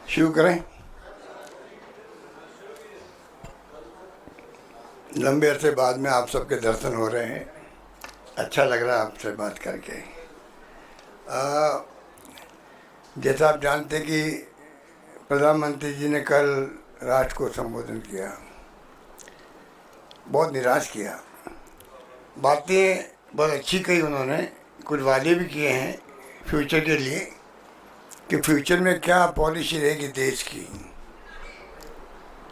शुरू करें। लंबे अरसे बाद में आप सबके दर्शन हो रहे हैं, अच्छा लग रहा है आपसे बात करके। जैसा आप जानते कि प्रधानमंत्री जी ने कल राष्ट्र को संबोधन किया, बहुत निराश किया। बातें बहुत अच्छी कही उन्होंने, कुछ वादे भी किए हैं फ्यूचर के लिए कि फ्यूचर में क्या पॉलिसी रहेगी देश की,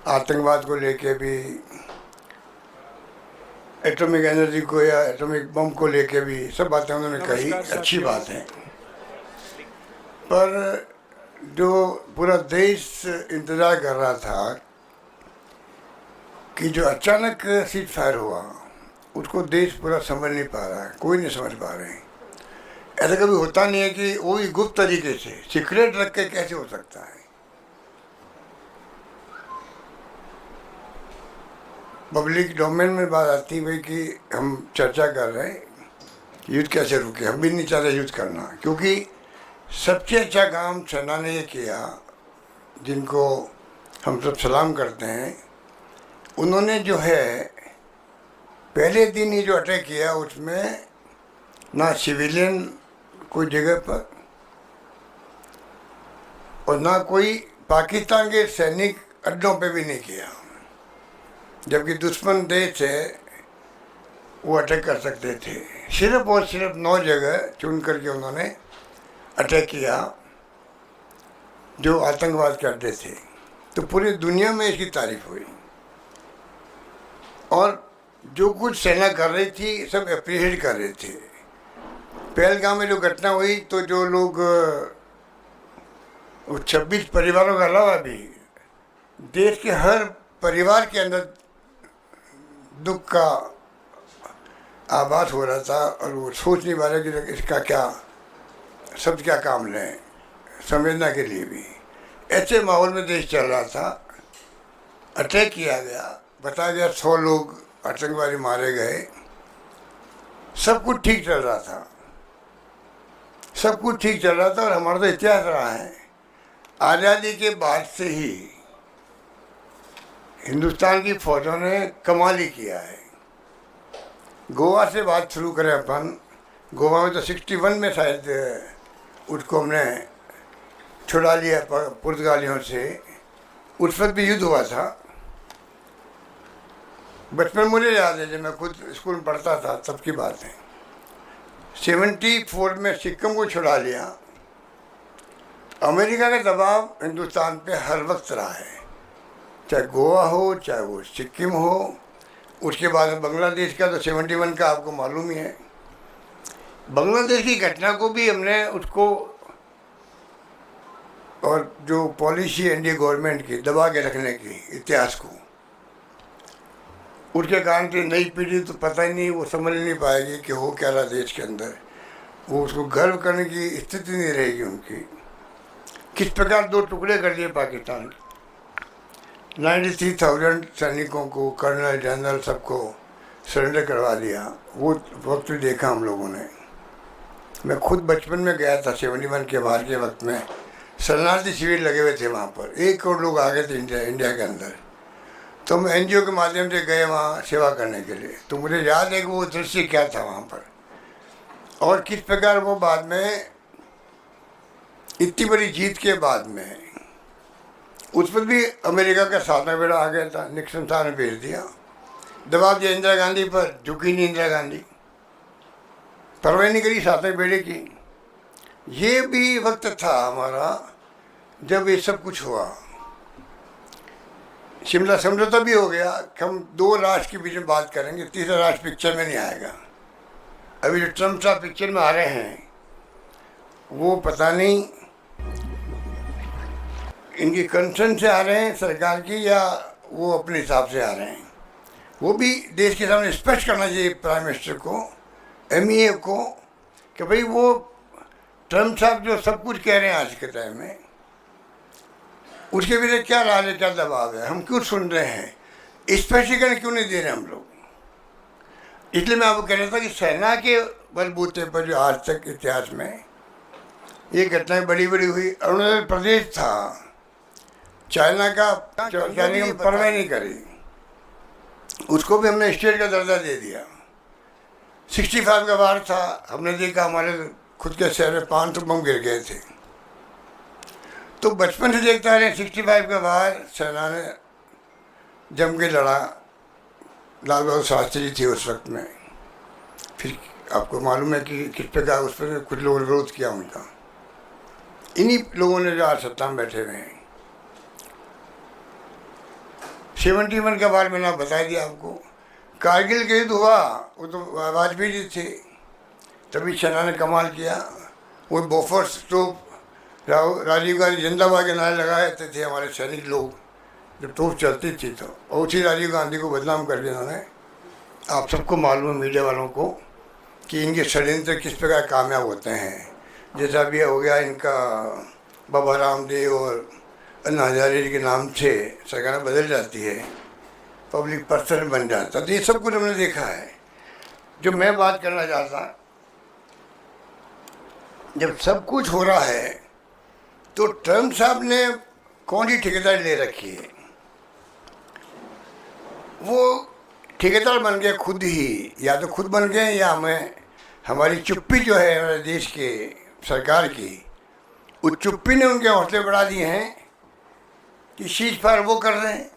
आतंकवाद को लेके भी, एटॉमिक एनर्जी को या एटॉमिक बम को लेके भी, सब बातें उन्होंने कही, अच्छी बात है। पर जो पूरा देश इंतज़ार कर रहा था कि जो अचानक सीज फायर हुआ, उसको देश पूरा समझ नहीं पा रहा है, कोई नहीं समझ पा रहे हैं। ऐसा कभी होता नहीं है कि वो भी गुप्त तरीके से सीक्रेट रख के कैसे हो सकता है। पब्लिक डोमेन में बात आती है कि हम चर्चा कर रहे हैं युद्ध कैसे रुके। हम भी नहीं चाहते युद्ध करना, क्योंकि सबसे अच्छा काम सेना ने ये किया, जिनको हम सब सलाम करते हैं। उन्होंने जो है पहले दिन ही जो अटैक किया, उसमें ना सिविलियन कोई जगह पर और ना कोई पाकिस्तान के सैनिक अड्डों पे भी नहीं किया, जबकि दुश्मन देश है वो अटैक कर सकते थे। सिर्फ और सिर्फ 9 जगह चुन करके उन्होंने अटैक किया जो आतंकवाद के अड्डे थे। तो पूरी दुनिया में इसकी तारीफ हुई और जो कुछ सेना कर रही थी सब अप्रिशिएट कर रहे थे। पहलगाम में जो घटना हुई, तो जो लोग 26 परिवारों के अलावा भी देश के हर परिवार के अंदर दुख का आभास हो रहा था और वो सोच नहीं पा रहे कि इसका क्या शब्द क्या काम लें संवेदना के लिए भी। ऐसे माहौल में देश चल रहा था, अटैक किया गया, बताया गया 100 लोग आतंकवादी मारे गए। सब कुछ ठीक चल रहा था, सब कुछ ठीक चल रहा था। और हमारा तो इतिहास रहा है, आज़ादी के बाद से ही हिंदुस्तान की फौजों ने कमाल ही किया है। गोवा से बात शुरू करें अपन, गोवा में तो 61 में शायद उसको हमने छुड़ा लिया पुर्तगालियों से। उस वक्त भी युद्ध हुआ था। बचपन मुझे याद है, जब मैं खुद स्कूल में पढ़ता था तब की बात है। 74 में सिक्किम को छुड़ा लिया। अमेरिका का दबाव हिंदुस्तान पे हर वक्त रहा है, चाहे गोवा हो चाहे वो सिक्किम हो। उसके बाद बांग्लादेश का तो 71 का आपको मालूम ही है। बांग्लादेश की घटना को भी हमने उसको, और जो पॉलिसी एनडीए गवर्नमेंट की दबा के रखने की इतिहास को, उसके कारण से नई पीढ़ी तो पता ही नहीं, वो समझ नहीं पाएगी कि हो क्या रहा देश के अंदर। वो उसको गर्व करने की स्थिति नहीं रहेगी उनकी। किस प्रकार 2 टुकड़े कर दिए पाकिस्तान के। 93,000 सैनिकों को, कर्नल जनरल सबको सरेंडर करवा दिया। वो वक्त भी देखा हम लोगों ने। मैं खुद बचपन में गया था 71 के बाहर के वक्त में, शरणार्थी शिविर लगे हुए थे वहाँ पर। 1 करोड़ लोग आ गए थे इंडिया के अंदर। तो हम एनजीओ के माध्यम से गए वहाँ सेवा करने के लिए। तो मुझे याद है कि वो दृश्य क्या था वहाँ पर, और किस प्रकार वो बाद में इतनी बड़ी जीत के बाद में उस पर भी अमेरिका का सातवां बेड़ा आ गया था। निक्सन साहब ने भेज दिया, दबाव दिया इंदिरा गांधी पर, झुकी नहीं इंदिरा गांधी, परवाह नहीं करी सातवें बेड़े की। ये भी वक्त था हमारा जब ये सब कुछ हुआ। शिमला समझौता भी हो गया कि हम 2 राष्ट्र के बीच में बात करेंगे, तीसरा राष्ट्र पिक्चर में नहीं आएगा। अभी जो ट्रम्प साहब पिक्चर में आ रहे हैं, वो पता नहीं इनकी कंसर्न से आ रहे हैं सरकार की, या वो अपने हिसाब से आ रहे हैं। वो भी देश के सामने स्पष्ट करना चाहिए प्राइम मिनिस्टर को, एमईए को, कि भाई वो ट्रम्प साहब जो सब कुछ कह रहे हैं आज के टाइम में, उसके पीछे क्या राज है, क्या दबाव है, हम क्यों सुन रहे हैं, स्पष्टीकरण क्यों नहीं दे रहे हम लोग। इसलिए मैं आपको कह रहा था कि सेना के बलबूते पर जो आज तक इतिहास में ये घटनाएं बड़ी बड़ी हुई। अरुणाचल प्रदेश था चाइना का चाइना की परवाह नहीं करी, उसको भी हमने स्टेट का दर्जा दे दिया। 65 का वार था, हमने देखा हमारे खुद के शहर में 500 बम गिर गए थे। तो बचपन से देखता रहे 65 का वार सेना ने जम के लड़ा, लाल बहादुर शास्त्री थी उस वक्त में। फिर आपको मालूम है कि किस प्रकार उस पर कुछ लोगों ने विरोध किया उनका। इन्हीं लोगों ने जो आज सत्ता में बैठे हुए हैं। 71 का बार मैंने बता दिया आपको। कारगिल के युद्ध हुआ, वो तो वाजपेयी जी थे, तभी सेना ने कमाल किया। वो बोफोर्स तोप, राजीव गांधी जिंदाबाद के नारे लगाए थे हमारे सैनिक लोग जब तोप चलती थी। तो और उसी राजीव गांधी को बदनाम कर दिया उन्होंने। आप सबको मालूम है, मीडिया वालों को, कि इनके षड्यंत्र किस प्रकार कामयाब होते हैं। जैसा भी हो गया इनका, बाबा रामदेव और अन्ना हजारे जी के नाम से सरकार बदल जाती है, पब्लिक पर्सन बन जाता। तो ये सब कुछ हमने देखा है। जो मैं बात करना चाहता, जब सब कुछ हो रहा है तो ट्रम्प साहब ने कौन सी ठेकेदारी ले रखी है? वो ठेकेदार बन गए खुद ही, या तो खुद बन गए या हमें हमारी चुप्पी जो है हमारे देश के सरकार की, उस चुप्पी ने उनके हौसले बढ़ा दिए हैं कि शीश पर वो कर रहे हैं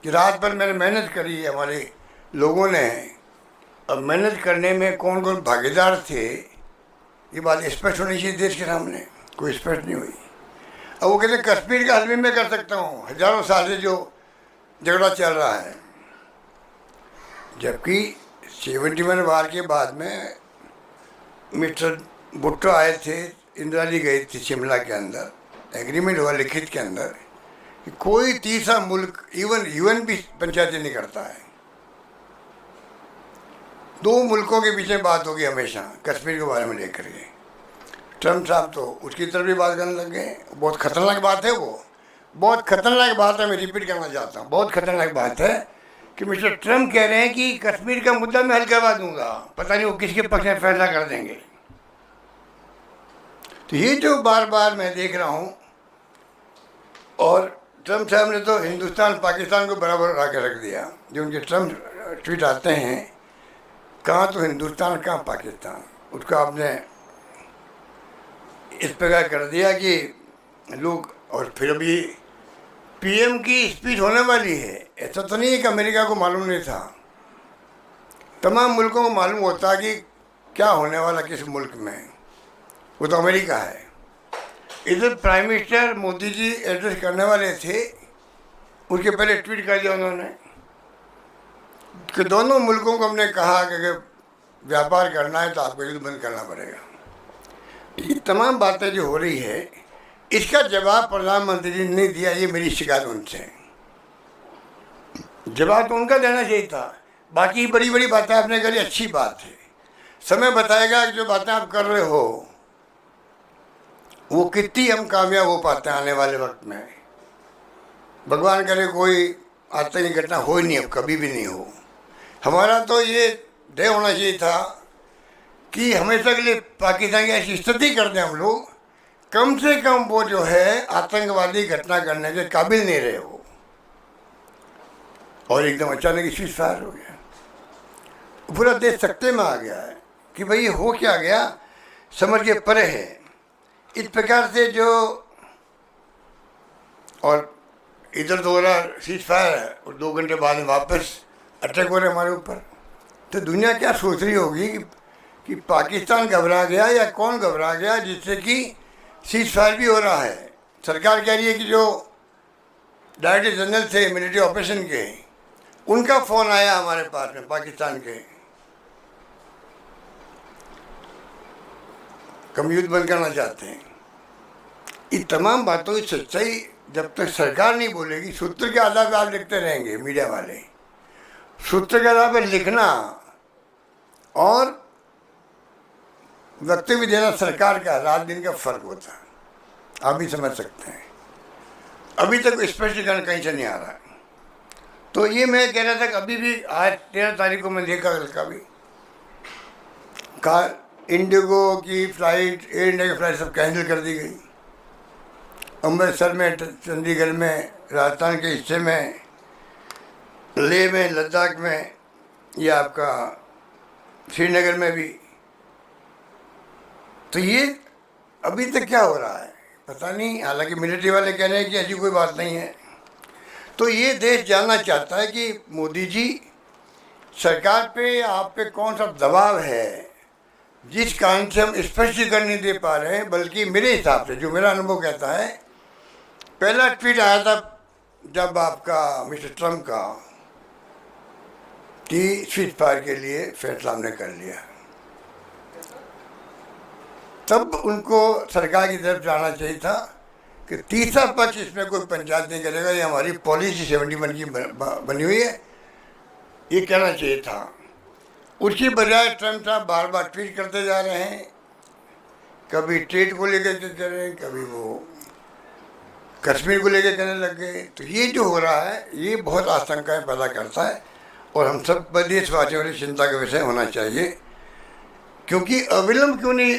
कि रात भर मैंने मेहनत करी हमारे लोगों ने। अब मेहनत करने में कौन कौन भागीदार थे ये बात स्पष्ट होनी चाहिए देश के सामने, कोई स्पष्ट नहीं हुई। अब वो कहते कश्मीर का हल भी मैं कर सकता हूँ, हजारों साल से जो झगड़ा चल रहा है। जबकि 71 वार के बाद में मिस्टर भुट्टो आए थे, इंदिरा जी गई थी शिमला के अंदर, एग्रीमेंट हुआ लिखित के अंदर कि कोई तीसरा मुल्क, इवन यूएन भी पंचायती नहीं करता है। 2 मुल्कों के पीछे बात होगी हमेशा कश्मीर के बारे में लेकर के। ट्रम्प साहब तो उसकी तरफ भी बात करने लग गए। बहुत खतरनाक बात है वो, बहुत खतरनाक बात है। मैं रिपीट करना चाहता हूँ, बहुत खतरनाक बात है कि मिस्टर ट्रम्प कह रहे हैं कि कश्मीर का मुद्दा मैं हल करवा दूंगा। पता नहीं वो किसके पक्ष में फैसला कर देंगे। तो ये जो बार बार मैं देख रहा हूँ, और ट्रम्प साहब ने तो हिंदुस्तान पाकिस्तान को बराबर उठा के रख दिया। जो उनके ट्रम्प ट्वीट आते हैं, कहाँ तो हिंदुस्तान कहाँ पाकिस्तान, उसको आपने इस प्रकार कर दिया कि लोग। और फिर अभी पीएम की स्पीच होने वाली है। ऐसा तो नहीं है कि अमेरिका को मालूम नहीं था, तमाम मुल्कों को मालूम होता कि क्या होने वाला किस मुल्क में। वो तो अमेरिका है। इधर prime minister Modi ji address करने वाले थे, उसके पहले ट्वीट कर दिया उन्होंने कि दोनों मुल्कों को हमने कहा कि अगर व्यापार करना है तो आपको युद्ध बंद करना पड़ेगा। ये तमाम बातें जो हो रही है, इसका जवाब प्रधानमंत्री जी ने नहीं दिया। ये मेरी शिकायत उनसे। जवाब तो उनका देना चाहिए था। बाकी बड़ी बड़ी बातें आपने करी, अच्छी बात है। समय बताएगा कि जो बातें आप कर रहे हो वो कितनी हम कामयाब हो पाते हैं आने वाले वक्त में। भगवान करे कोई आतंकी घटना हो ही नहीं, अब कभी भी नहीं हो। हमारा तो ये ध्येय होना चाहिए था कि हमेशा के लिए पाकिस्तान की ऐसी स्थिति कर दें हम लोग, कम से कम वो जो है आतंकवादी घटना करने के काबिल नहीं रहे हो। और एकदम अचानक सीज फायर हो गया, पूरा देश सख्ते में आ गया है कि भाई ये हो क्या गया, समझ के परे है। इस प्रकार से जो, और इधर तो हो रहा सीज फायर है और 2 घंटे बाद में वापस अटैक हो रहे हमारे ऊपर। तो दुनिया क्या सोच रही होगी कि पाकिस्तान घबरा गया या कौन घबरा गया जिससे कि सीज फायर भी हो रहा है। सरकार कह रही है कि जो डायरेक्टर जनरल थे मिलिट्री ऑपरेशन के, उनका फ़ोन आया हमारे पास में पाकिस्तान के, हम युद्ध बंद करना चाहते हैं। इन तमाम बातों की सच्चाई जब तक सरकार नहीं बोलेगी, सूत्र के आधार पर आप लिखते रहेंगे मीडिया वाले। सूत्र के आधार पर लिखना और वक्तव्य देना सरकार का रात दिन का फर्क होता है, आप भी समझ सकते हैं। अभी तक स्पष्टीकरण कहीं से नहीं आ रहा है। तो ये मैं कह रहा था कि अभी भी आज 13 तारीख को मैं देखा कल का भी इंडिगो की फ़्लाइट, एयर इंडिया की फ़्लाइट सब कैंसिल कर दी गई। अमृतसर में, चंडीगढ़ में, राजस्थान के हिस्से में, लेह में, लद्दाख में, या आपका श्रीनगर में भी। तो ये अभी तक क्या हो रहा है पता नहीं। हालांकि मिलिट्री वाले कह रहे हैं कि ऐसी कोई बात नहीं है। तो ये देश जानना चाहता है कि मोदी जी, सरकार पे, आप पे कौन सा दबाव है जिस कारण से हम स्पष्टीकरण नहीं दे पा रहे हैं। बल्कि मेरे हिसाब से, जो मेरा अनुभव कहता है, पहला ट्वीट आया था जब आपका मिस्टर ट्रम्प का कि सीज फायर के लिए फैसला हमने कर लिया, तब उनको सरकार की तरफ जाना चाहिए था कि तीसरा पक्ष इसमें कोई पंचायत नहीं करेगा, ये हमारी पॉलिसी 71 की बनी हुई है, ये कहना चाहिए था। उसकी बजाय ट्रम्प साहब बार बार ट्वीट करते जा रहे हैं, कभी ट्रेड को लेकर के कह रहे हैं, कभी वो कश्मीर को लेकर कहने लग गए। तो ये जो हो रहा है ये बहुत आशंकाएं पैदा करता है और हम सब देशवासियों की चिंता का विषय होना चाहिए। क्योंकि अविलंब क्यों नहीं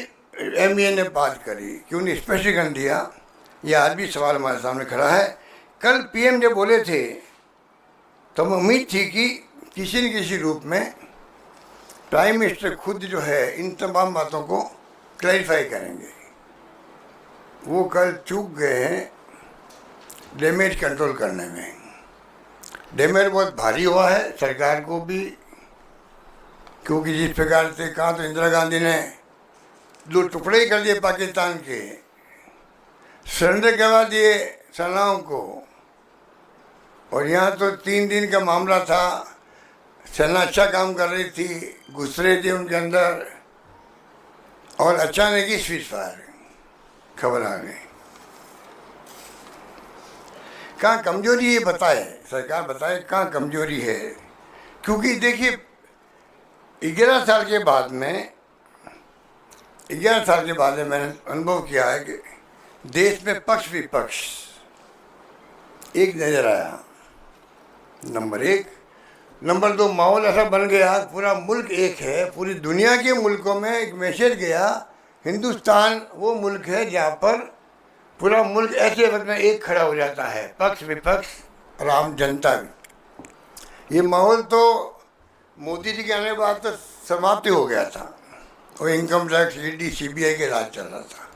MEA ने बात करी, क्यों नहीं स्पष्टीकरण दिया, ये आज भी सवाल हमारे सामने खड़ा है। कल PM जब बोले थे तो हमें उम्मीद थी कि किसी न किसी रूप में प्राइम मिनिस्टर खुद जो है इन तमाम बातों को क्लैरिफाई करेंगे। वो कल चूक गए हैं डैमेज कंट्रोल करने में। डैमेज बहुत भारी हुआ है सरकार को भी, क्योंकि जिस प्रकार से कहा तो इंदिरा गांधी ने 2 टुकड़े ही कर दिए पाकिस्तान के, सरेंडर करवा दिए सेनाओं को। और यहाँ तो 3 दिन का मामला था, सेना अच्छा काम कर रही थी, घुस रहे थे उनके अंदर, और अचानक ही सीज फायर खबर आ गई। कहाँ कमजोरी है बताए, सरकार बताए कहाँ कमजोरी है। क्योंकि देखिए 11 साल के बाद में, 11 साल के बाद में मैंने अनुभव किया है कि देश में पक्ष विपक्ष एक नज़र आया, नंबर 1। नंबर 2, माहौल ऐसा बन गया, पूरा मुल्क एक है। पूरी दुनिया के मुल्कों में एक मैसेज गया, हिंदुस्तान वो मुल्क है जहाँ पर पूरा मुल्क ऐसे वक्त में एक खड़ा हो जाता है, पक्ष विपक्ष और आम जनता भी। ये माहौल तो मोदी जी के आने के बाद तो समाप्त हो गया था। और इनकम टैक्स, ED, CBI के राज चल रहा था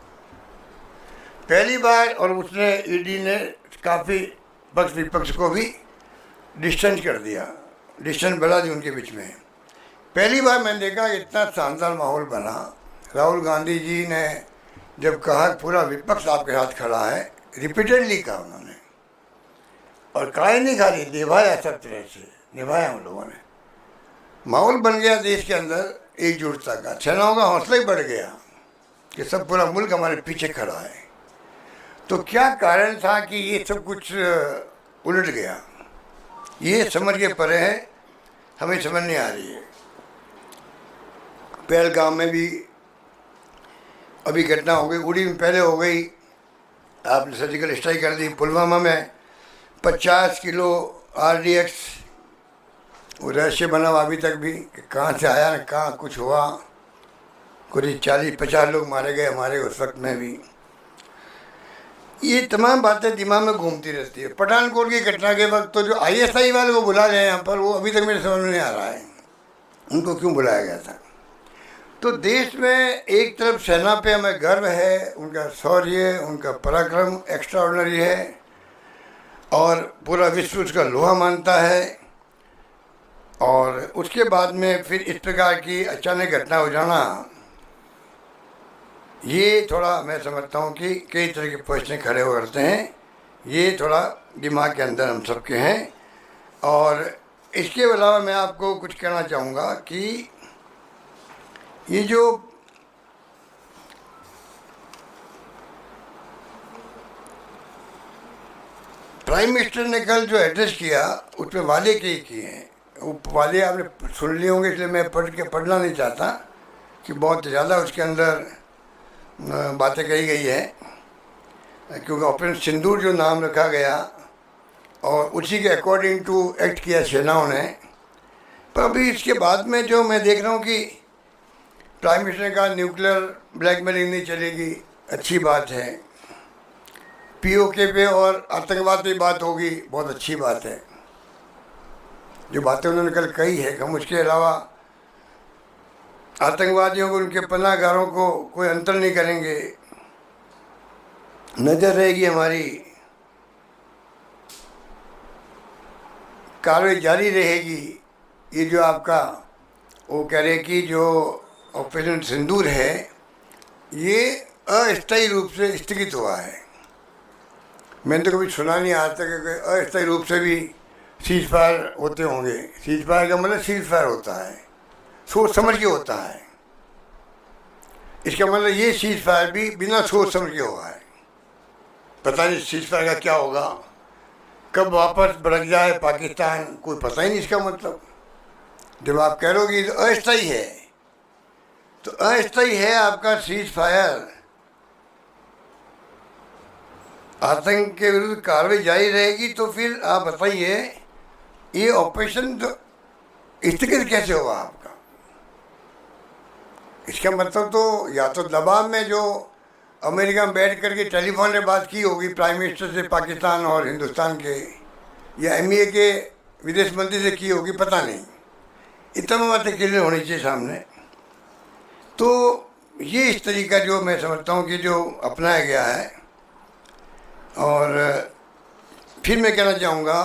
पहली बार। और उसने ED ने काफ़ी पक्ष विपक्ष को भी डिस्टेंस कर दिया, डिस्टेंस बढ़ा दी उनके बीच में। पहली बार मैंने देखा इतना शानदार माहौल बना। राहुल गांधी जी ने जब कहा पूरा विपक्ष आपके साथ खड़ा है, रिपीटेडली कहा उन्होंने, और कहा ही नहीं, खाली निभाया, सब तरह से निभाया हम लोगों ने। माहौल बन गया देश के अंदर एकजुटता का, सेनाओं का हौसला ही बढ़ गया कि सब पूरा मुल्क हमारे पीछे खड़ा है। तो क्या कारण था कि ये सब कुछ उलट गया, ये समझ के परे है, हमें समझ नहीं आ रही है। पहलगाम में भी अभी घटना हो गई, उड़ी में पहले हो गई, आपने सर्जिकल स्ट्राइक कर दी। पुलवामा में 50 किलो RDX वो रहस्य बना हुआ अभी तक भी, कि कहाँ से आया न कहाँ कुछ हुआ। करीब 40-50 लोग मारे गए हमारे उस वक्त में भी। ये तमाम बातें दिमाग में घूमती रहती है। पठानकोट की घटना के वक्त तो जो ISI वाले को बुला गए यहाँ पर, वो अभी तक मेरे समझ में नहीं आ रहा है उनको क्यों बुलाया गया था। तो देश में एक तरफ सेना पे हमें गर्व है, उनका शौर्य, उनका पराक्रम एक्स्ट्राऑर्डिनरी है और पूरा विश्व उसका लोहा मानता है। और उसके बाद में फिर इस प्रकार की अचानक घटना हो जाना, ये थोड़ा मैं समझता हूँ कि कई तरह के प्रश्न खड़े हो करते हैं। ये थोड़ा दिमाग के अंदर हम सबके हैं। और इसके अलावा मैं आपको कुछ कहना चाहूँगा कि ये जो प्राइम मिनिस्टर ने कल जो एड्रेस किया उसमें वादे कई किए हैं। वो वादे आपने सुन लिए होंगे, इसलिए मैं पढ़ना नहीं चाहता कि बहुत ज़्यादा उसके अंदर बातें कही गई है, क्योंकि ऑपरेशन सिंदूर जो नाम रखा गया और उसी के अकॉर्डिंग टू एक्ट किया सेनाओं ने। पर अभी इसके बाद में जो मैं देख रहा हूँ कि प्राइम मिनिस्टर का न्यूक्लियर ब्लैकमेलिंग नहीं चलेगी, अच्छी बात है। पीओके पे और आतंकवाद पे बात होगी, बहुत अच्छी बात है। जो बातें उन्होंने कल कही है कि हम उसके अलावा आतंकवादियों को, उनके पनाहगारों को कोई अंतर नहीं करेंगे, नज़र रहेगी हमारी, कार्रवाई जारी रहेगी। ये जो आपका वो कह रहे कि जो ऑपरेशन सिंदूर है ये अस्थायी रूप से स्थगित हुआ है। मैंने तो कभी सुना नहीं आज तक कि अस्थायी रूप से भी सीज फायर होते होंगे। सीज फायर का मतलब सीज फायर होता है, सोच समझ के होता है। इसका मतलब ये सीज फायर भी बिना सोच समझ के हुआ है। पता नहीं सीज फायर का क्या होगा, कब वापस भड़क जाए पाकिस्तान, कोई पता ही नहीं इसका मतलब। जब आप कह रहे हो कि अस्थायी है, तो अस्थायी है आपका सीज फायर, आतंक के विरुद्ध कार्रवाई जारी रहेगी। तो फिर आप बताइए ये ऑपरेशन तो स्थगित कैसे हुआ आपका? इसका मतलब तो या तो दबाव में जो अमेरिका में बैठ करके टेलीफोन पे बात की होगी प्राइम मिनिस्टर से पाकिस्तान और हिंदुस्तान के, या एमईए के विदेश मंत्री से की होगी, पता नहीं। इतना बातें क्लियर होनी चाहिए सामने। तो ये इस तरीका जो मैं समझता हूँ कि जो अपनाया गया है। और फिर मैं कहना चाहूँगा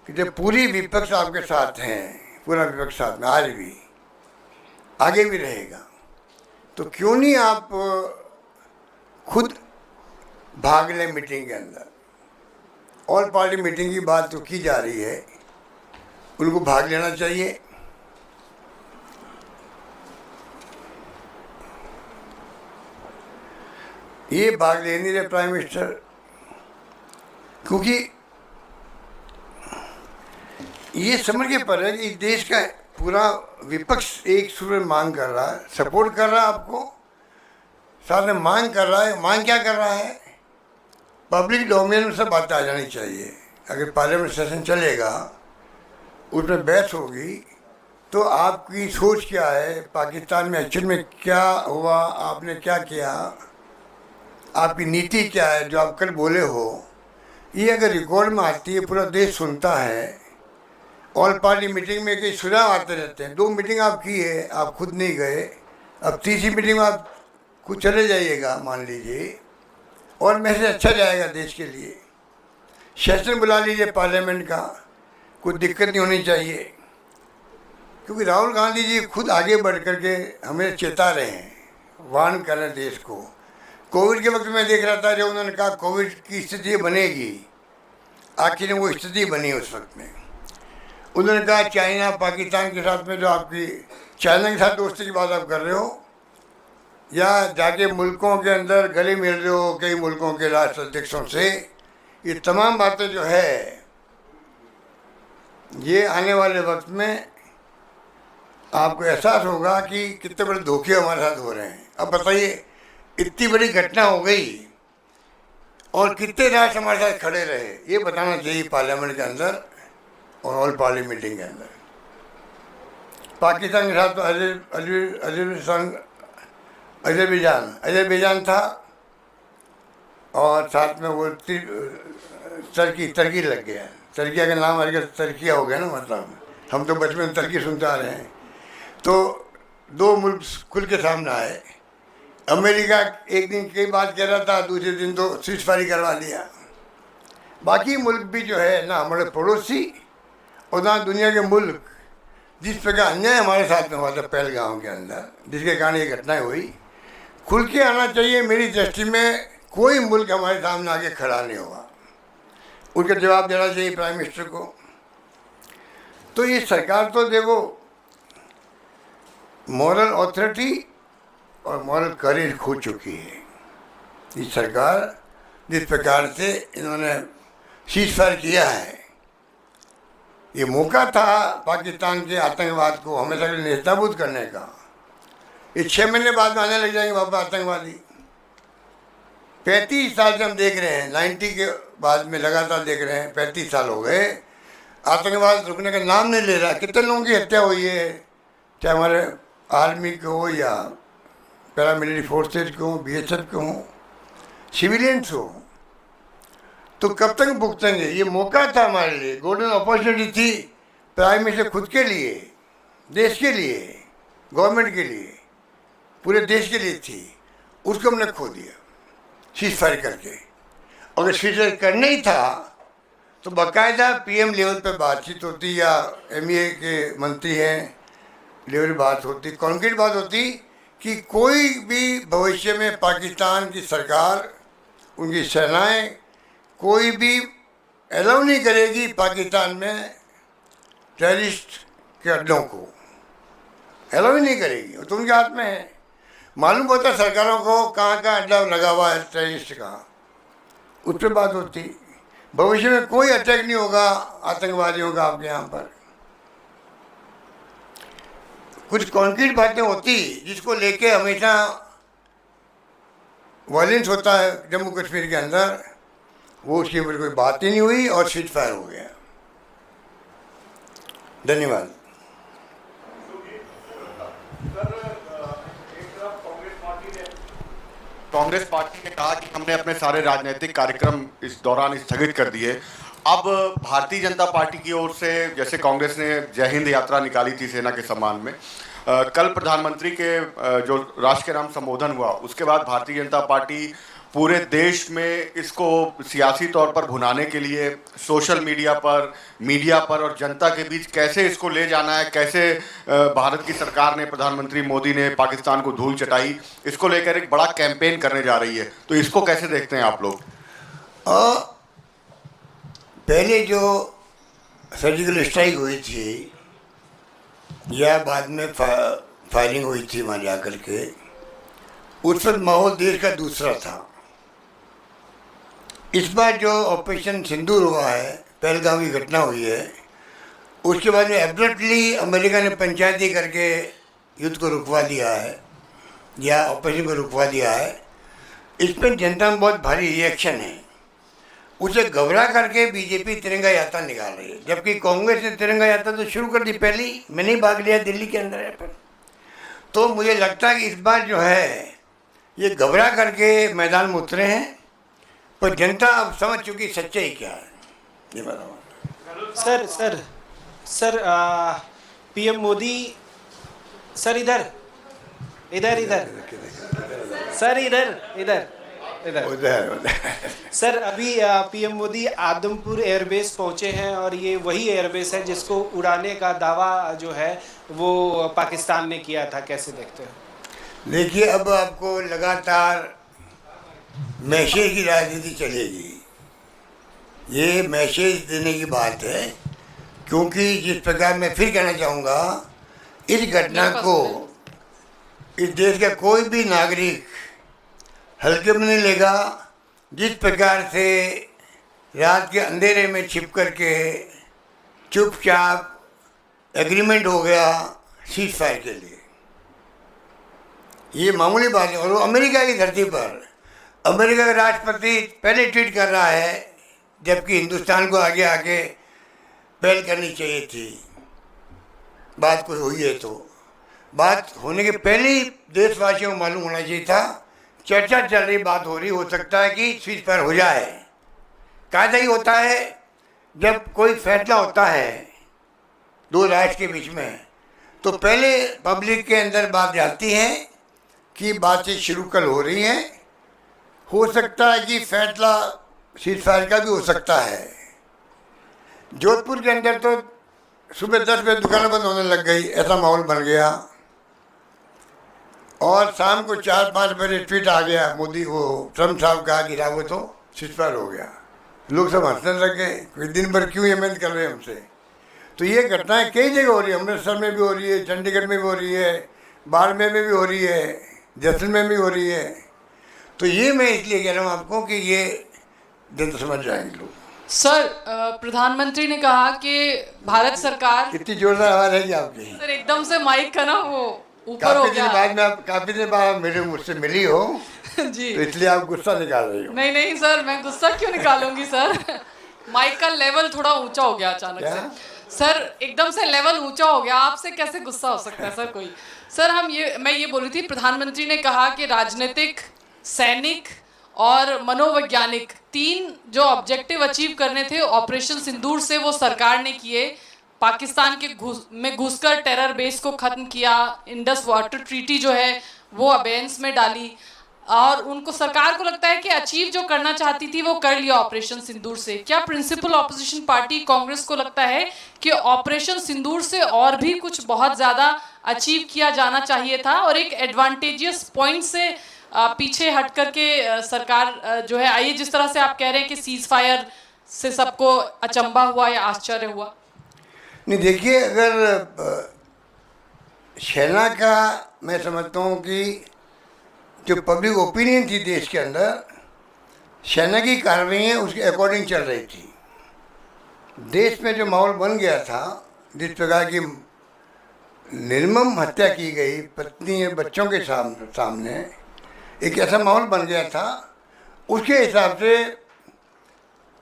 कि जब पूरी विपक्ष आपके साथ हैं, पूरा विपक्ष साथ में आज भी आगे भी रहेगा, तो क्यों नहीं आप खुद भाग लें मीटिंग के अंदर। ऑल पार्टी मीटिंग की बात तो की जा रही है, उनको भाग लेना चाहिए। ये भाग ले नहीं रहे प्राइम मिनिस्टर, क्योंकि ये समझ के पर है कि देश का पूरा विपक्ष एक सुर में मांग कर रहा है, सपोर्ट कर रहा है आपको, साथ में मांग कर रहा है। मांग क्या कर रहा है? पब्लिक डोमेन में सब बातें आ जानी चाहिए। अगर पार्लियामेंट सेशन चलेगा, उसमें बहस होगी, तो आपकी सोच क्या है, पाकिस्तान में एक्चुअल में क्या हुआ, आपने क्या किया, आपकी नीति क्या है, जो आप कल बोले हो, ये अगर रिकॉर्ड में आती है, पूरा देश सुनता है। ऑल पार्टी मीटिंग में कई सुझाव आते रहते हैं। 2 मीटिंग आप की है, आप खुद नहीं गए, अब तीसरी मीटिंग में आप खुद चले जाइएगा मान लीजिए, और मैसेज अच्छा जाएगा देश के लिए। सेशन बुला लीजिए पार्लियामेंट का, कोई दिक्कत नहीं होनी चाहिए। क्योंकि राहुल गांधी जी खुद आगे बढ़ कर के हमें चेता रहे हैं, वार्न कर रहे हैं देश को। कोविड के वक्त में देख रहा था, जब उन्होंने कहा कोविड की स्थिति बनेगी, आखिर वो स्थिति बनी उस वक्त में। उन्होंने कहा चाइना पाकिस्तान के साथ में, जो आपकी चाइना के साथ दोस्ती की बात आप कर रहे हो, या जाके मुल्कों के अंदर गले मिल रहे हो कई मुल्कों के राष्ट्र अध्यक्षों से, ये तमाम बातें जो है, ये आने वाले वक्त में आपको एहसास होगा कि कितने बड़े धोखे हमारे साथ हो रहे हैं। अब बताइए, इतनी बड़ी घटना हो गई और कितने राष्ट्र हमारे साथ खड़े रहे, ये बताना चाहिए पार्लियामेंट के अंदर और ऑल पार्टी मीटिंग के अंदर। पाकिस्तान के साथ तो अजरबैजान था, और साथ में वो टर्की लग गया। टर्किया का नाम हर तर्किया हो गया ना, मतलब हम तो बचपन में टर्की सुनते आ रहे हैं। तो 2 मुल्क खुल के सामने आए। अमेरिका एक दिन कई बात कह रहा था, दूसरे दिन तो सीजफायर करवा लिया। बाकी मुल्क भी जो है ना, हमारे पड़ोसी और ना दुनिया के मुल्क, जिस प्रकार अन्याय हमारे साथ में हुआ था पहलगाम के अंदर, जिसके कारण ये घटनाएं हुई, खुल के आना चाहिए। मेरी दृष्टि में कोई मुल्क हमारे सामने आके खड़ा नहीं हुआ, उनका जवाब देना चाहिए प्राइम मिनिस्टर को। तो ये सरकार तो देखो, मॉरल अथॉरिटी और मॉरल करेज खो चुकी है। ये सरकार जिस प्रकार से इन्होंने सीजफायर किया है, ये मौका था पाकिस्तान के आतंकवाद को हमेशा के लिए नेस्तनाबूद करने का। ये 6 महीने बाद में आने लग जाएंगे वापस आतंकवादी। 35 साल से हम देख रहे हैं, 90 के बाद में लगातार देख रहे हैं, 35 साल हो गए, आतंकवाद रुकने का नाम नहीं ले रहा। कितने लोगों की हत्या हुई है, चाहे हमारे आर्मी के हो या पैरामिलिट्री फोर्सेज के हों, BSF के हों, सिविलियंस हो। तो कब तक भुगतेंगे? ये मौका था हमारे लिए, गोल्डन अपॉर्चुनिटी थी प्राइम मिनिस्टर खुद के लिए, देश के लिए, गवर्नमेंट के लिए, पूरे देश के लिए थी, उसको हमने खो दिया सीज फायर करके। अगर सीज फायर करना ही था तो बाकायदा पीएम लेवल पे बातचीत होती या एमईए के मंत्री हैं लेवल बात होती, कॉन्क्रीट बात होती कि कोई भी भविष्य में पाकिस्तान की सरकार, उनकी सेनाएं कोई भी अलाउ नहीं करेगी पाकिस्तान में टेररिस्ट के अड्डों को, अलाउ ही नहीं करेगी। तो उनके हाथ में है, मालूम होता है सरकारों को कहाँ कहाँ अड्डा लगा हुआ है टेररिस्ट का, उस पर बात होती। भविष्य में कोई अटैक नहीं होगा आतंकवादियों का आपके यहाँ पर। कुछ कॉन्क्रीट बातें होती जिसको लेके हमेशा वायलेंस होता है जम्मू कश्मीर के अंदर, वो उसके ऊपर कोई बात ही नहीं हुई और सीज फायर हो गया। धन्यवाद। कांग्रेस पार्टी ने कहा कि हमने अपने सारे राजनीतिक कार्यक्रम इस दौरान स्थगित कर दिए। अब भारतीय जनता पार्टी की ओर से, जैसे कांग्रेस ने जय हिंद यात्रा निकाली थी सेना के सम्मान में, कल प्रधानमंत्री के जो राष्ट्र के नाम संबोधन हुआ, उसके बाद भारतीय जनता पार्टी पूरे देश में इसको सियासी तौर पर भुनाने के लिए सोशल मीडिया पर और जनता के बीच कैसे इसको ले जाना है, कैसे भारत की सरकार ने, प्रधानमंत्री मोदी ने पाकिस्तान को धूल चटाई, इसको लेकर एक बड़ा कैंपेन करने जा रही है। तो इसको कैसे देखते हैं आप लोग? पहले जो सर्जिकल स्ट्राइक हुई थी या बाद में फायरिंग हुई थी वहाँ जाकर के, उस वक्त माहौल देश का दूसरा था। इस बार जो ऑपरेशन सिंदूर हुआ है, पहलगाम की घटना हुई है, उसके बाद में एब्रप्टली अमेरिका ने पंचायती करके युद्ध को रुकवा दिया है या ऑपरेशन को रुकवा दिया है। इस पर जनता में बहुत भारी रिएक्शन है। उसे घबरा करके बीजेपी तिरंगा यात्रा निकाल रही है, जबकि कांग्रेस ने तिरंगा यात्रा तो शुरू कर दी पहले, मैंने ही भाग लिया दिल्ली के अंदर है पर। तो मुझे लगता है कि इस बार जो है ये घबरा करके मैदान में उतरे हैं, पर जनता अब समझ चुकी सच्चाई क्या है। ये बताओ सर पीएम मोदी सर इधर सर इधर सर अभी पीएम मोदी आदमपुर एयरबेस पहुंचे हैं और ये वही एयरबेस है जिसको उड़ाने का दावा जो है वो पाकिस्तान ने किया था। कैसे देखते हो? देखिए, अब आपको लगातार मैसेज की राजनीति चलेगी। ये मैसेज देने की बात है, क्योंकि जिस प्रकार मैं फिर कहना चाहूँगा, इस घटना को इस देश का कोई भी नागरिक हल्के में नहीं लेगा। जिस प्रकार से रात के अंधेरे में छिप करके चुपचाप एग्रीमेंट हो गया सीज फायर के लिए, ये मामूली बात है। और वो अमेरिका की धरती पर, अमेरिका का राष्ट्रपति पहले ट्वीट कर रहा है, जबकि हिंदुस्तान को आगे आगे पहल करनी चाहिए थी। बात कोई हुई है तो बात होने के पहले ही देशवासियों को मालूम होना चाहिए था। चर्चा चल रही, बात हो रही, हो सकता है कि सीज फायर हो जाए। कायदा ही होता है, जब कोई फैसला होता है दो राष्ट्र के बीच में, तो पहले पब्लिक के अंदर बात जाती है कि बातचीत शुरू कल हो रही है। हो सकता है कि फैसला सीज फायर का भी हो सकता है। जोधपुर के अंदर तो सुबह 10 बजे दुकानें बंद होने लग गई, ऐसा माहौल बन गया। और शाम को 4-5 बजे ट्वीट आ गया मोदी को, ट्रम्प साहब का गिरा वो तो सीज फायर हो गया। लोग सब हंसने लग गए, कोई दिन भर क्यों ये मेहनत कर रहे हैं हमसे। तो ये घटनाएं कई जगह हो रही है, अमृतसर में भी हो रही है, चंडीगढ़ में भी हो रही है, बाड़मेर में भी हो रही है, जैसलमेर में भी हो रही है। तो ये मैं इसलिए कह रहा हूँ आपको कि ये दिन समझ जाएंगे लोग। सर प्रधानमंत्री ने कहा कि भारत सरकार, कितनी जोरदार आवाज है आपकी सर एकदम से माइक का ना वो ऊपर हो गया। काफी दिन बाद मेरे मुझसे मिली हो जी, तो इसलिए आप गुस्सा निकाल रही हो। नहीं सर, मैं गुस्सा क्यों निकालूंगी सर। माइक का लेवल थोड़ा ऊंचा हो गया अचानक से सर, एकदम से लेवल ऊंचा हो गया। आपसे कैसे गुस्सा हो सकता है सर कोई। सर मैं ये बोल रही थी, प्रधानमंत्री ने कहा कि राजनीतिक, सैनिक और मनोवैज्ञानिक, 3 जो ऑब्जेक्टिव अचीव करने थे ऑपरेशन सिंदूर से वो सरकार ने किए। पाकिस्तान के में घुसकर टेरर बेस को खत्म किया, इंडस वाटर ट्रीटी जो है वो अबेंस में डाली, और उनको सरकार को लगता है कि अचीव जो करना चाहती थी वो कर लिया ऑपरेशन सिंदूर से। क्या प्रिंसिपल ऑपोजिशन पार्टी कांग्रेस को लगता है कि ऑपरेशन सिंदूर से और भी कुछ बहुत ज़्यादा अचीव किया जाना चाहिए था, और एक एडवांटेजियस पॉइंट से पीछे हट करके सरकार जो है आई, जिस तरह से आप कह रहे हैं कि सीज फायर से सबको अचंभा हुआ या आश्चर्य हुआ? नहीं, देखिए, अगर सेना का मैं समझता हूँ कि जो पब्लिक ओपिनियन थी देश के अंदर, सेना की कार्रवाइयाँ उसके अकॉर्डिंग चल रही थी। देश में जो माहौल बन गया था, जिस प्रकार की निर्मम हत्या की गई पत्नी और बच्चों के सामने एक ऐसा माहौल बन गया था, उसके हिसाब से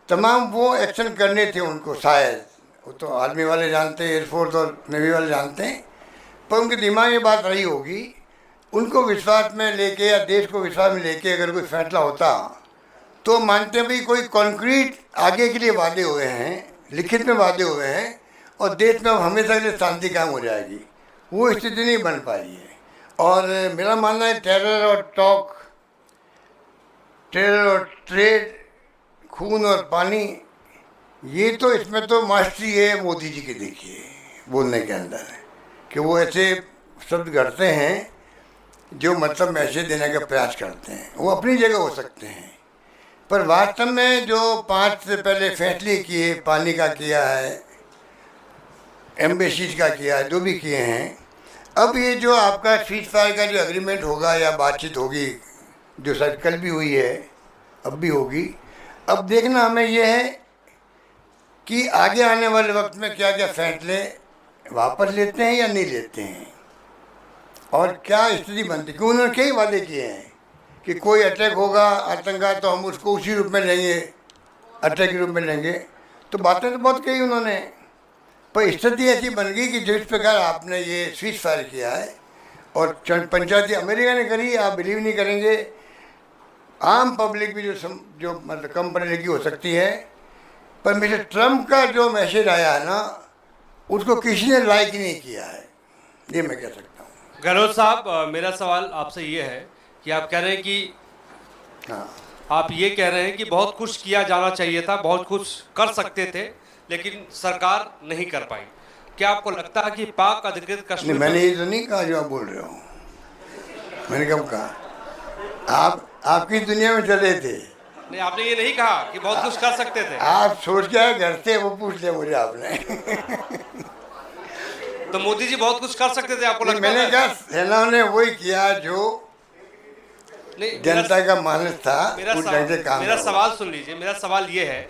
तमाम वो एक्शन करने थे उनको। शायद वो तो आर्मी वाले जानते हैं, एयरफोर्स और नेवी वाले जानते हैं, पर उनके दिमाग में बात रही होगी। उनको विश्वास में लेके या देश को विश्वास में लेके अगर कोई फैसला होता तो मानते हैं भाई कोई कॉन्क्रीट आगे के लिए वादे हुए हैं, लिखित में वादे हुए हैं, और देश में हमेशा के लिए शांति कायम हो जाएगी। वो स्थिति नहीं बन पाई है। और मेरा मानना है टेरर और टॉक, टेरर और ट्रेड, खून और पानी, ये तो इसमें तो मास्टरी है मोदी जी की। देखिए बोलने के अंदर कि वो ऐसे शब्द करते हैं जो मतलब मैसेज देने का प्रयास करते हैं। वो अपनी जगह हो सकते हैं, पर वास्तव में जो 5 से पहले फैसले किए, पानी का किया है, एम्बेसीज का किया है, जो भी किए हैं, अब ये जो आपका सीज फायर का जो एग्रीमेंट होगा या बातचीत होगी, जो शायद कल भी हुई है, अब भी होगी, अब देखना हमें ये है कि आगे आने वाले वक्त में क्या क्या फैसले वापस लेते हैं या नहीं लेते हैं, और क्या स्थिति बनती है। क्योंकि उन्होंने कई वादे किए हैं कि कोई अटैक होगा, आतंकवाद, तो हम उसको उसी रूप में लेंगे, अटैक के रूप में लेंगे। तो बातें तो बहुत कही उन्होंने, पर स्थिति ऐसी बन गई कि जिस प्रकार आपने ये सीज फायर किया है और पंचायती अमेरिका ने करी, आप बिलीव नहीं करेंगे, आम पब्लिक भी जो मतलब कम पढ़ी लिखी हो सकती है, पर मिस्टर ट्रम्प का जो मैसेज आया है ना, उसको किसी ने लाइक नहीं किया है, ये मैं कह सकता हूँ। गहलोत साहब, मेरा सवाल आपसे ये है कि आप कह रहे हैं कि आप ये कह रहे हैं कि बहुत कुछ किया जाना चाहिए था, बहुत कुछ कर सकते थे, लेकिन सरकार नहीं कर पाई। क्या आपको लगता है कि पाक अधिकृत कश्मीर? मैंने ये तो नहीं कहा जो आप बोल रहे हो। मैंने कब कहा? आप आपकी दुनिया में चले थे। नहीं, आपने ये नहीं कहा कि बहुत कुछ कर सकते थे। आप सोच के आए घर से, वो पूछ लिया मुझे आपने। तो मोदी जी बहुत कुछ कर सकते थे, आपको लगता है? मैंने कहा सेना ने वही किया जो जनता का मानस था, उस ढंग से काम। मेरा सवाल सुन लीजिए। मेरा सवाल ये है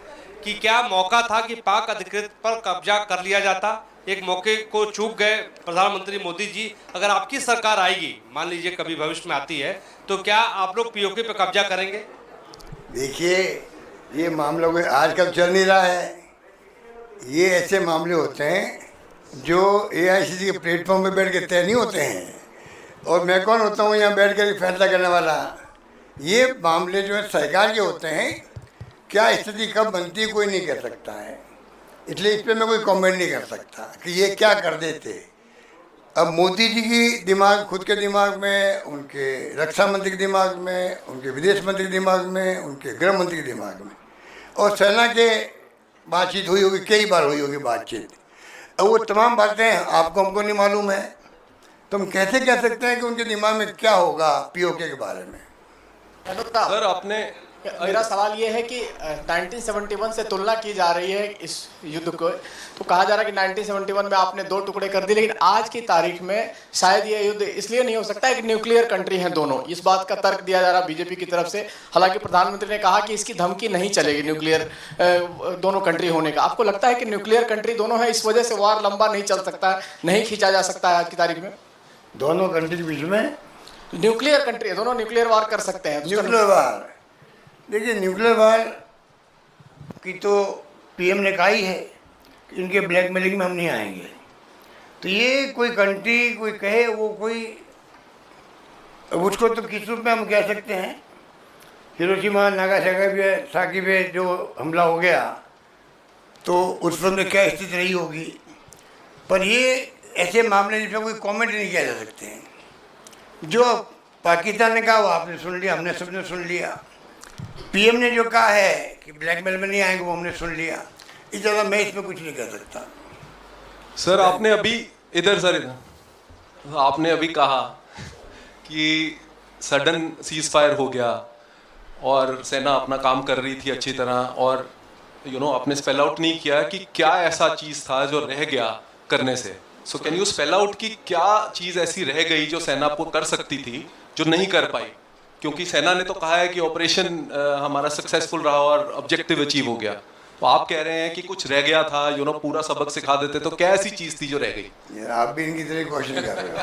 कि क्या मौका था कि पाक अधिकृत पर कब्जा कर लिया जाता? एक मौके को चूक गए प्रधानमंत्री मोदी जी। अगर आपकी सरकार आएगी, मान लीजिए कभी भविष्य में आती है, तो क्या आप लोग पीओके पे कब्जा करेंगे? देखिए, ये मामला कोई आजकल चल नहीं रहा है। ये ऐसे मामले होते हैं जो AICC के प्लेटफॉर्म पे बैठ के तय नहीं होते हैं, और मैं कौन होता हूँ यहाँ बैठ कर फैसला करने वाला। ये मामले जो है सरकार के होते हैं। क्या स्थिति कब बनती है कोई नहीं कह सकता है, इसलिए इस पर मैं कोई कमेंट नहीं कर सकता कि ये क्या कर देते। अब मोदी जी की दिमाग, खुद के दिमाग में, उनके रक्षा मंत्री के दिमाग में, उनके विदेश मंत्री के दिमाग में, उनके गृह मंत्री के दिमाग में, और सेना के बातचीत हुई होगी, कई बार हुई होगी बातचीत। अब वो तमाम बातें आपको हमको नहीं मालूम है, तो हम कैसे कह सकते हैं कि उनके दिमाग में क्या होगा पीओके के बारे में। सर, आपने मेरा सवाल ये है कि 1971 से तुलना की जा रही है इस युद्ध को, तो कहा जा रहा है कि 1971 में आपने 2 टुकड़े कर दिए, लेकिन आज की तारीख में शायद ये युद्ध इसलिए नहीं हो सकता है कि न्यूक्लियर कंट्री हैं दोनों। इस बात का तर्क दिया जा रहा है बीजेपी की तरफ से। हालांकि प्रधानमंत्री ने कहा कि इसकी धमकी नहीं चलेगी न्यूक्लियर दोनों कंट्री होने का। आपको लगता है कि न्यूक्लियर कंट्री दोनों है, इस वजह से वार लंबा नहीं चल सकता, नहीं खींचा जा सकता है आज की तारीख में? दोनों कंट्री के बीच में न्यूक्लियर कंट्री है, दोनों न्यूक्लियर वार कर सकते हैं। न्यूक्लियर वार, देखिए न्यूक्लियर वार की तो PM ने कहा ही है कि इनके ब्लैकमेलिंग में हम नहीं आएंगे। तो ये कोई कंट्री कोई कहे, वो कोई उसको तो किस रूप में हम कह सकते हैं। हिरोशिमा नागासाकी पे जो हमला हो गया तो उस वक्त में क्या स्थिति रही होगी, पर ये ऐसे मामले जिसमें कोई कमेंट नहीं किया जा सकते हैं। जो पाकिस्तान ने कहा वो आपने सुन लिया, हमने सबने सुन लिया। पीएम ने जो कहा है कि ब्लैकमेल में नहीं आएंगे वो हमने सुन लिया। इस ज़्यादा मैं इसमें कुछ नहीं कर सकता। सर आपने अभी आपने अभी कहा कि सडन सीज फायर हो गया और सेना अपना काम कर रही थी अच्छी तरह, और आपने स्पेल आउट नहीं किया कि क्या ऐसा चीज़ था जो रह गया करने से। So can you spell out कि क्या चीज़ ऐसी रह गई जो सेना को कर सकती थी जो नहीं कर पाई? क्योंकि सेना ने तो कहा है कि ऑपरेशन हमारा सक्सेसफुल रहा और ऑब्जेक्टिव अचीव हो गया, तो आप कह रहे हैं कि कुछ रह गया था, पूरा सबक सिखा देते, तो क्या ऐसी चीज़ थी जो रह गई? यार आप भी इनकी तरह क्वेश्चन कर रहे हो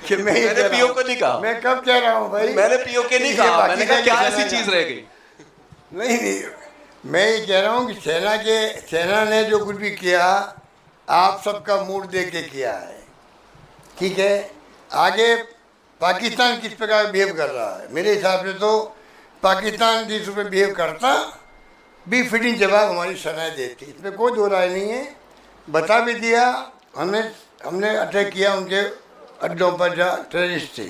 कि मैंने पीओ को नहीं कहा। मैं कब कह रहा हूँ भाई? मैंने पीओ के नहीं कहा, मैंने कहा क्या ऐसी चीज़ रह गई? नहीं, मैं ये कह रहा हूँ कि सेना ने जो कुछ भी किया आप सबका मूड देख के किया है, ठीक है। आगे पाकिस्तान किस प्रकार बिहेव कर रहा है, मेरे हिसाब से तो पाकिस्तान जिस रूप में बिहेव करता भी फिटिंग जवाब हमारी सेनाएं देती, इसमें कोई दो राय नहीं है। बता भी दिया, हमने अटैक किया उनके अड्डों पर जहाँ टेररिस्ट थे।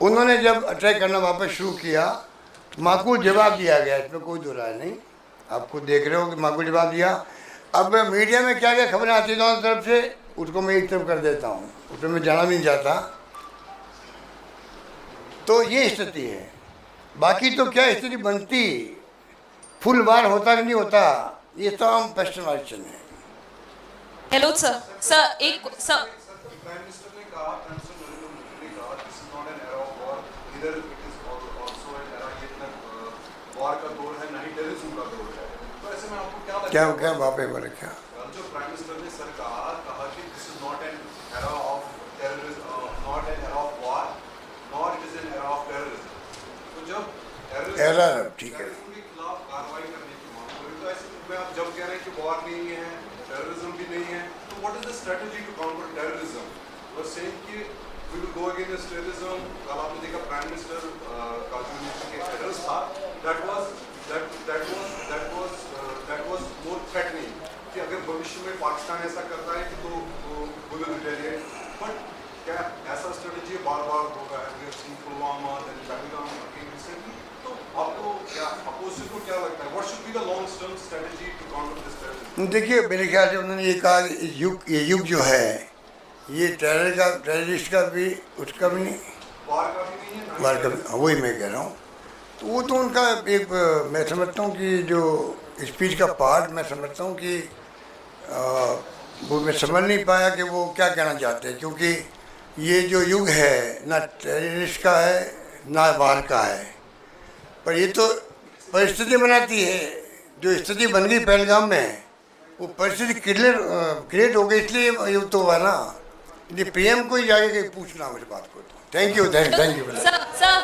उन्होंने जब अटैक करना वापस शुरू किया तो माकूल जवाब दिया गया, इसमें कोई दो राय नहीं। आप खुद देख रहे हो कि माकूल जवाब दिया। अब मीडिया में क्या क्या खबरें आती हैं दोनों तरफ से, उसको मैं एक तरफ कर देता हूँ, उसमें मैं जाना भी नहीं चाहता। तो ये स्थिति है। बाकी तो क्या स्थिति बनती, फुल वार होता कि नहीं होता, ये तो हम क्वेश्चन है। हेलो सर एक सर क्या वहाँ पे बोले क्या? जो प्राइम मिनिस्टर ने सर कहा कि this is not an era of terrorism, not an era of war, not it is an era of terrorism. तो जब टेररिज्म ठीक है के खिलाफ कार्रवाई करने की मांग करें तो ऐसे में आप जब कह रहे हैं कि वॉर नहीं है, टेररिज्म भी नहीं है, तो what is the strategy to counter terrorism? You are saying कि we will go against terrorism. कल आपने देखा प्राइम मिनिस्टर का जो एड्रेस था, दैट वाज मोर थ्रेटनिंग कि अगर भविष्य में पाकिस्तान ऐसा करता है कि तो वी विल रिटेलिएट। बट क्या ऐसा स्ट्रेटजी बार-बार होगा? पुलवामा, देन पहलगाम रिसेंटली, तो आपको क्या अपोजिशन को क्या लगता है, what should be the long term strategy to counter this terrorism? देखिए, मेरे ख्याल से उन्होंने ये कहा ये युग जो है ये टेररिस्ट का भी, उसका भी नहीं, वार का भी नहीं है, वार का भी, वही मैं कह रहा हूँ। तो वो तो उनका एक, मैं समझता हूँ कि जो स्पीच का पार्ट, मैं समझता हूँ कि वो मैं समझ नहीं पाया कि वो क्या कहना चाहते हैं, क्योंकि ये जो युग है ना टेररिस्ट का है ना वार का है, पर ये तो परिस्थिति बनाती है। जो स्थिति बन गई पहलगाम में, वो परिस्थिति क्रिएट हो गई, इसलिए युग तो हुआ ना। पीएम को ही जाके पूछना उस बात को। Thank you. सर